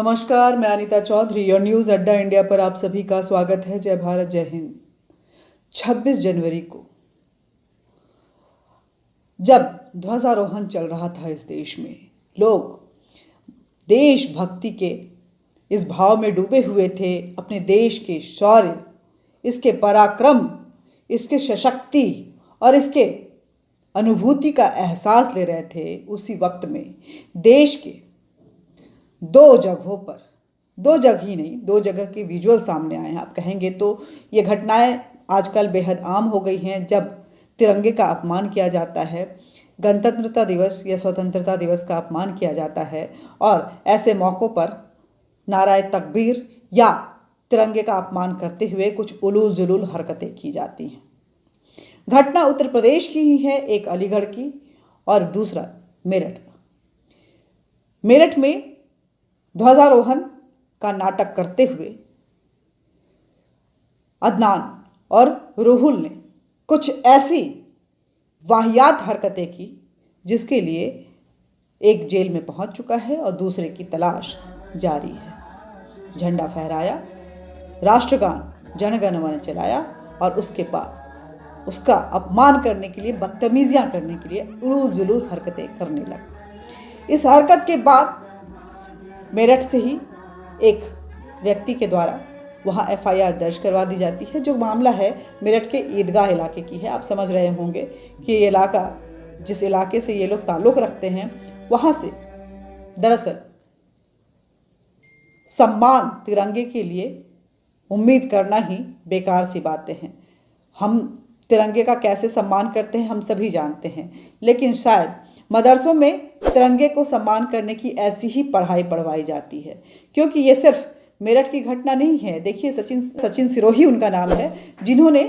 नमस्कार, मैं अनीता चौधरी और न्यूज़ अड्डा इंडिया पर आप सभी का स्वागत है। जय भारत, जय हिंद। 26 जनवरी को जब ध्वजारोहण चल रहा था इस देश में, लोग देशभक्ति के इस भाव में डूबे हुए थे। अपने देश के शौर्य, इसके पराक्रम, इसके सशक्ति और इसके अनुभूति का एहसास ले रहे थे। उसी वक्त में देश के दो जगहों पर, दो जगह ही नहीं, दो जगह के विजुअल सामने आए हैं। आप कहेंगे तो ये घटनाएं आजकल बेहद आम हो गई हैं। जब तिरंगे का अपमान किया जाता है, गणतंत्रता दिवस या स्वतंत्रता दिवस का अपमान किया जाता है और ऐसे मौक़ों पर नाराए तकबीर या तिरंगे का अपमान करते हुए कुछ उलूल जुलूल हरकतें की जाती हैं। घटना उत्तर प्रदेश की ही है, एक अलीगढ़ की और दूसरा मेरठ का। मेरठ में ध्वजारोहण का नाटक करते हुए अदनान और रूहुल ने कुछ ऐसी वाहियात हरकतें की जिसके लिए एक जेल में पहुंच चुका है और दूसरे की तलाश जारी है। झंडा फहराया, राष्ट्रगान जन गण मन चलाया और उसके बाद उसका अपमान करने के लिए, बदतमीजियां करने के लिए उलूल जुलूल हरकतें करने लगा। इस हरकत के बाद मेरठ से ही एक व्यक्ति के द्वारा वहाँ FIR दर्ज करवा दी जाती है। जो मामला है मेरठ के ईदगाह इलाके की है। आप समझ रहे होंगे कि ये इलाका, जिस इलाके से ये लोग ताल्लुक़ रखते हैं, वहाँ से दरअसल सम्मान तिरंगे के लिए उम्मीद करना ही बेकार सी बातें हैं। हम तिरंगे का कैसे सम्मान करते हैं हम सभी जानते हैं, लेकिन शायद मदरसों में तिरंगे को सम्मान करने की ऐसी ही पढ़ाई पढ़वाई जाती है, क्योंकि ये सिर्फ मेरठ की घटना नहीं है। देखिए, सचिन सिरोही उनका नाम है, जिन्होंने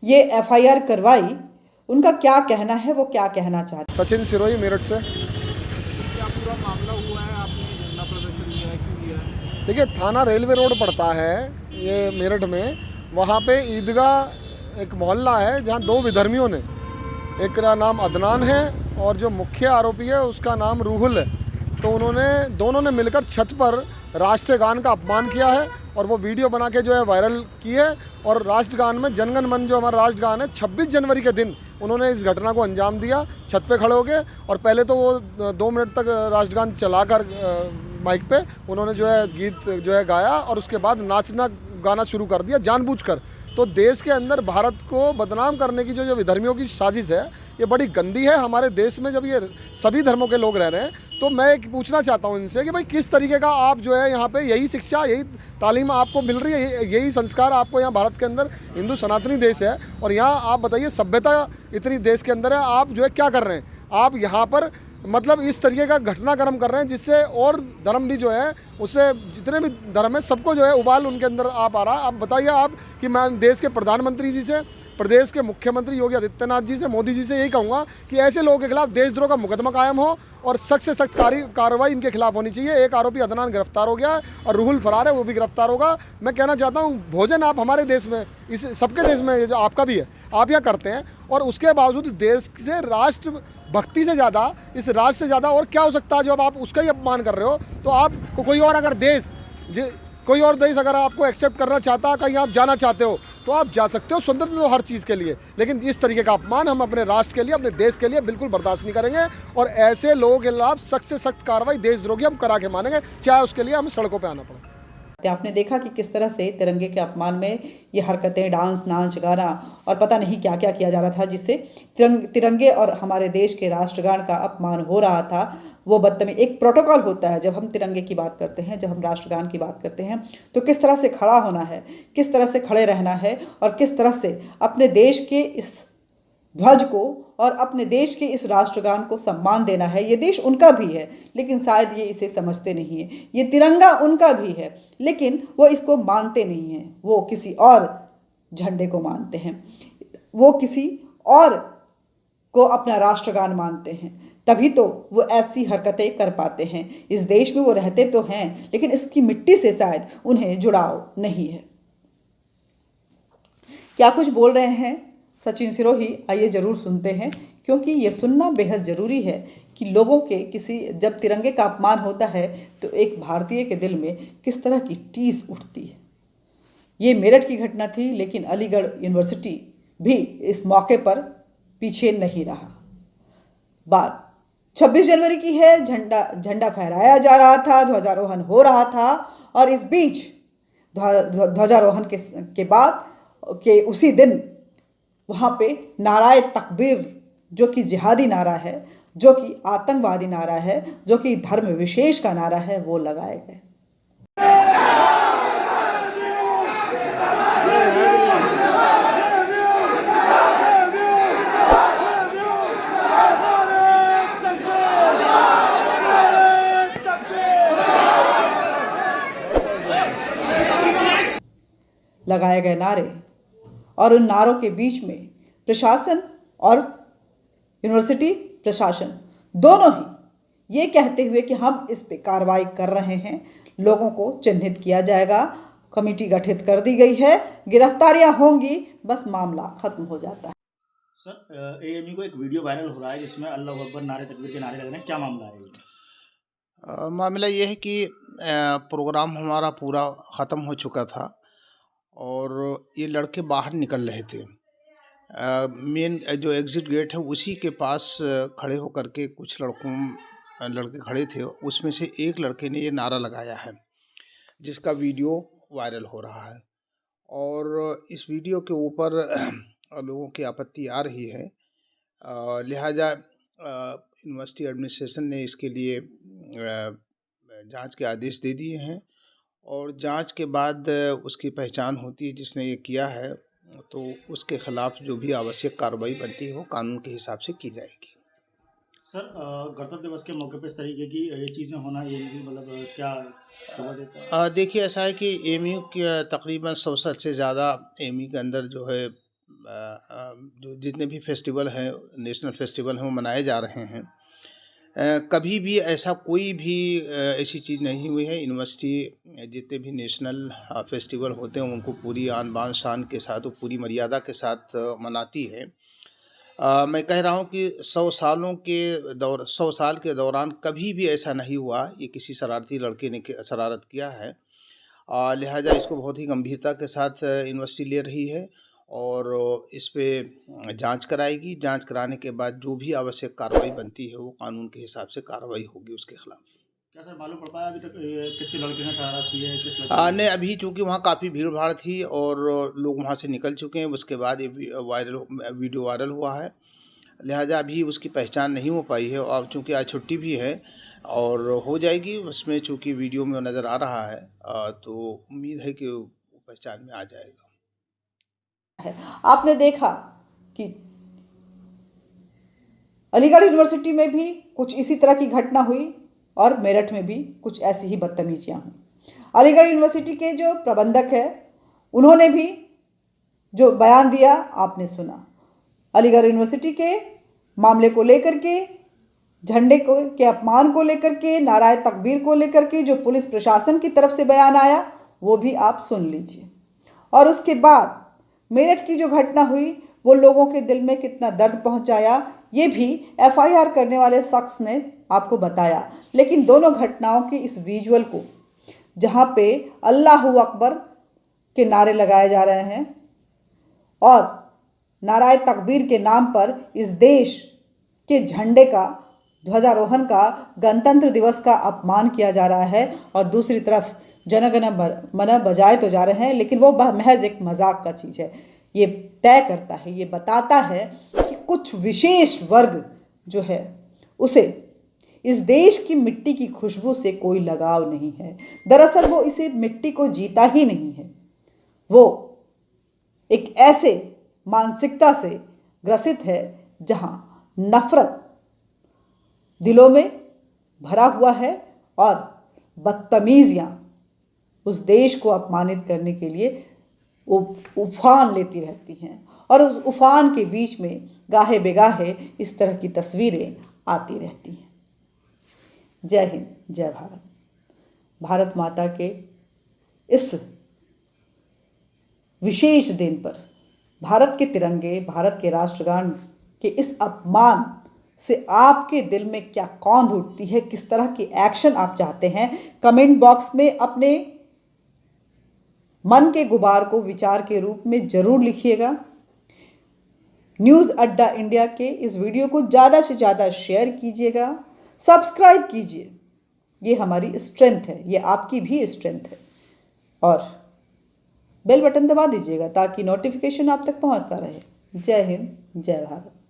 ये FIR करवाई। उनका क्या कहना है, वो क्या कहना चाहते हैं। सचिन सिरोही, मेरठ से। क्या पूरा मामला हुआ है? आपने धरना प्रदर्शन किया है, क्यों किया है? देखिए, थाना रेलवे रोड पड़ता है ये मेरठ में। वहाँ पे ईदगाह एक मोहल्ला है जहाँ दो विधर्मियों ने, एक का नाम अदनान है और जो मुख्य आरोपी है उसका नाम रूहुल है, तो दोनों ने मिलकर छत पर राष्ट्रगान का अपमान किया है और वो वीडियो बना के जो है वायरल की है। और राष्ट्रगान में जनगण मन, जो हमारा राष्ट्रगान है, 26 जनवरी के दिन उन्होंने इस घटना को अंजाम दिया। छत पे खड़े हो गए और पहले तो वो 2 मिनट तक राष्ट्रगान चलाकर माइक पे उन्होंने जो है गीत जो है गाया और उसके बाद नाचना गाना शुरू कर दिया जानबूझकर। तो देश के अंदर भारत को बदनाम करने की जो विधर्मियों की साजिश है, ये बड़ी गंदी है। हमारे देश में जब ये सभी धर्मों के लोग रह रहे हैं, तो मैं पूछना चाहता हूँ इनसे कि भाई किस तरीके का आप जो है यहाँ पे यही शिक्षा, यही तालीम आपको मिल रही है, यही संस्कार आपको यहाँ भारत के अंदर, हिंदू सनातनी देश है और यहाँ आप बताइए सभ्यता इतनी देश के अंदर है, आप जो है क्या कर रहे हैं? आप यहाँ पर मतलब इस तरीके का घटनाक्रम कर रहे हैं जिससे और धर्म भी जो है, उससे जितने भी धर्म है सबको जो है उबाल उनके अंदर आप आ रहा है। आप बताइए आप कि मैं देश के प्रधानमंत्री जी से, प्रदेश के मुख्यमंत्री योगी आदित्यनाथ जी से, मोदी जी से यही कहूँगा कि ऐसे लोगों के खिलाफ देशद्रोह का मुकदमा कायम हो और सख्त से सख्त कार्रवाई इनके खिलाफ होनी चाहिए। एक आरोपी अदनान गिरफ्तार हो गया है और रूहुल फरार है, वो भी गिरफ्तार होगा। मैं कहना चाहता हूँ, भोजन आप हमारे देश में, इस सबके देश में, जो आपका भी है, आप यह करते हैं और उसके बावजूद देश से, राष्ट्र भक्ति से ज़्यादा, इस राज से ज़्यादा और क्या हो सकता है जब आप उसका ही अपमान कर रहे हो? तो आप कोई और अगर कोई और देश अगर आपको एक्सेप्ट करना चाहता, कहीं आप जाना चाहते हो तो आप जा सकते हो, स्वतंत्र हो हर चीज़ के लिए, लेकिन इस तरीके का अपमान हम अपने राष्ट्र के लिए, अपने देश के लिए बिल्कुल बर्दाश्त नहीं करेंगे और ऐसे लोगों के खिलाफ सख्त से सख्त कार्रवाई, देशद्रोही हम करा के मानेंगे, चाहे उसके लिए हमें सड़कों पर आना पड़े। आपने देखा कि किस तरह से तिरंगे के अपमान में ये हरकतें, डांस, नाच, गाना और पता नहीं क्या क्या किया जा रहा था, जिससे तिरंगे और हमारे देश के राष्ट्रगान का अपमान हो रहा था। वो बदतमीजी, एक प्रोटोकॉल होता है जब हम तिरंगे की बात करते हैं, जब हम राष्ट्रगान की बात करते हैं, तो किस तरह से खड़ा होना है, किस तरह से खड़े रहना है और किस तरह से अपने देश के इस ध्वज को और अपने देश के इस राष्ट्रगान को सम्मान देना है। ये देश उनका भी है, लेकिन शायद ये इसे समझते नहीं हैं। ये तिरंगा उनका भी है, लेकिन वो इसको मानते नहीं हैं। वो किसी और झंडे को मानते हैं, वो किसी और को अपना राष्ट्रगान मानते हैं, तभी तो वो ऐसी हरकतें कर पाते हैं। इस देश में वो रहते तो हैं, लेकिन इसकी मिट्टी से शायद उन्हें जुड़ाव नहीं है। क्या कुछ बोल रहे हैं सचिन सिरोही, आइए ज़रूर सुनते हैं, क्योंकि ये सुनना बेहद ज़रूरी है कि लोगों के जब तिरंगे का अपमान होता है तो एक भारतीय के दिल में किस तरह की टीस उठती है। ये मेरठ की घटना थी, लेकिन अलीगढ़ यूनिवर्सिटी भी इस मौके पर पीछे नहीं रहा। बात 26 जनवरी की है, झंडा फहराया जा रहा था, ध्वजारोहण हो रहा था, और इस बीच ध्वजारोहण के बाद के उसी दिन वहाँ पे नाराए तकबीर, जो कि जिहादी नारा है, जो कि आतंकवादी नारा है, जो कि धर्म विशेष का नारा है, वो लगाए गए। लगाए गए नारे, और उन नारों के बीच में प्रशासन और यूनिवर्सिटी प्रशासन दोनों ही ये कहते हुए कि हम इस पे कार्रवाई कर रहे हैं, लोगों को चिन्हित किया जाएगा, कमेटी गठित कर दी गई है, गिरफ्तारियां होंगी, बस मामला खत्म हो जाता है। सर, एएमयू को एक वीडियो वायरल हो रहा है जिसमें अल्लाह अकबर नारे तकबीर के नारे लग रहे हैं, क्या मामला है ये? मामला ये है कि प्रोग्राम हमारा पूरा ख़त्म हो चुका था और ये लड़के बाहर निकल रहे थे। मेन जो एग्ज़िट गेट है उसी के पास खड़े होकर के कुछ लड़के खड़े थे, उसमें से एक लड़के ने ये नारा लगाया है जिसका वीडियो वायरल हो रहा है, और इस वीडियो के ऊपर लोगों की आपत्ति आ रही है। लिहाजा यूनिवर्सिटी एडमिनिस्ट्रेशन ने इसके लिए जांच के आदेश दे दिए हैं, और जांच के बाद उसकी पहचान होती है जिसने ये किया है, तो उसके ख़िलाफ़ जो भी आवश्यक कार्रवाई बनती है वो कानून के हिसाब से की जाएगी। सर, गणतंत्र दिवस के मौके पर इस तरीके की ये चीज़ें होना, ये भी मतलब क्या खबर देता है? देखिए, ऐसा है कि एएमयू के तकरीबन 100 से ज़्यादा एएमयू के अंदर जो है जो जितने भी फेस्टिवल हैं, नेशनल फेस्टिवल हैं, वो मनाए जा रहे हैं। कभी भी ऐसा कोई भी ऐसी चीज़ नहीं हुई है। यूनिवर्सिटी जितने भी नेशनल फेस्टिवल होते हैं उनको पूरी आन बान शान के साथ और पूरी मर्यादा के साथ मनाती है। मैं कह रहा हूँ कि 100 साल के दौरान कभी भी ऐसा नहीं हुआ, ये किसी शरारती लड़के ने शरारत किया है। लिहाजा इसको बहुत ही गंभीरता के साथ यूनिवर्सिटी ले रही है और इस पे जांच कराएगी। जांच कराने के बाद जो भी आवश्यक कार्रवाई बनती है वो कानून के हिसाब से कार्रवाई होगी उसके खिलाफ। क्या सर मालूम पड़ पाया अभी तक किस लड़के ने शरारत की है, किस लड़के नहीं, अभी चूँकि वहाँ काफ़ी भीड़ भाड़ थी और लोग वहाँ से निकल चुके हैं, उसके बाद ये वीडियो वायरल हुआ है। लिहाजा अभी उसकी पहचान नहीं हो पाई है, और चूँकि आज छुट्टी भी है और हो जाएगी, उसमें चूँकि वीडियो में नज़र आ रहा है, तो उम्मीद है कि वो पहचान में आ जाएगा। आपने देखा कि अलीगढ़ यूनिवर्सिटी में भी कुछ इसी तरह की घटना हुई और मेरठ में भी कुछ ऐसी ही बदतमीजियां हुई। अलीगढ़ यूनिवर्सिटी के जो प्रबंधक है उन्होंने भी जो बयान दिया आपने सुना। अलीगढ़ यूनिवर्सिटी के मामले को लेकर के, झंडे के अपमान को लेकर के, नाराए तकबीर को लेकर के जो पुलिस प्रशासन की तरफ से बयान आया वो भी आप सुन लीजिए। और उसके बाद मेरठ की जो घटना हुई वो लोगों के दिल में कितना दर्द पहुंचाया ये भी एफआईआर करने वाले शख्स ने आपको बताया। लेकिन दोनों घटनाओं के इस विजुअल को, जहां पे अल्लाहू अकबर के नारे लगाए जा रहे हैं और नाराए तकबीर के नाम पर इस देश के झंडे का, ध्वजारोहण का, गणतंत्र दिवस का अपमान किया जा रहा है, और दूसरी तरफ जनगण मन बजाए तो जा रहे हैं, लेकिन वो महज एक मजाक का चीज़ है। ये तय करता है, ये बताता है कि कुछ विशेष वर्ग जो है उसे इस देश की मिट्टी की खुशबू से कोई लगाव नहीं है। दरअसल वो इसे मिट्टी को जीता ही नहीं है, वो एक ऐसे मानसिकता से ग्रसित है जहां नफरत दिलों में भरा हुआ है और बदतमीजियां उस देश को अपमानित करने के लिए उफान लेती रहती हैं, और उस उफान के बीच में गाहे बेगाहे इस तरह की तस्वीरें आती रहती हैं। जय हिंद, जय भारत। भारत माता के इस विशेष दिन पर भारत के तिरंगे, भारत के राष्ट्रगान के इस अपमान से आपके दिल में क्या कौंध उठती है, किस तरह की एक्शन आप चाहते हैं, कमेंट बॉक्स में अपने मन के गुबार को विचार के रूप में जरूर लिखिएगा। न्यूज़ अड्डा इंडिया के इस वीडियो को ज़्यादा से ज़्यादा शेयर कीजिएगा, सब्सक्राइब कीजिए। ये हमारी स्ट्रेंथ है, ये आपकी भी स्ट्रेंथ है। और बेल बटन दबा दीजिएगा ताकि नोटिफिकेशन आप तक पहुंचता रहे। जय हिंद, जय भारत।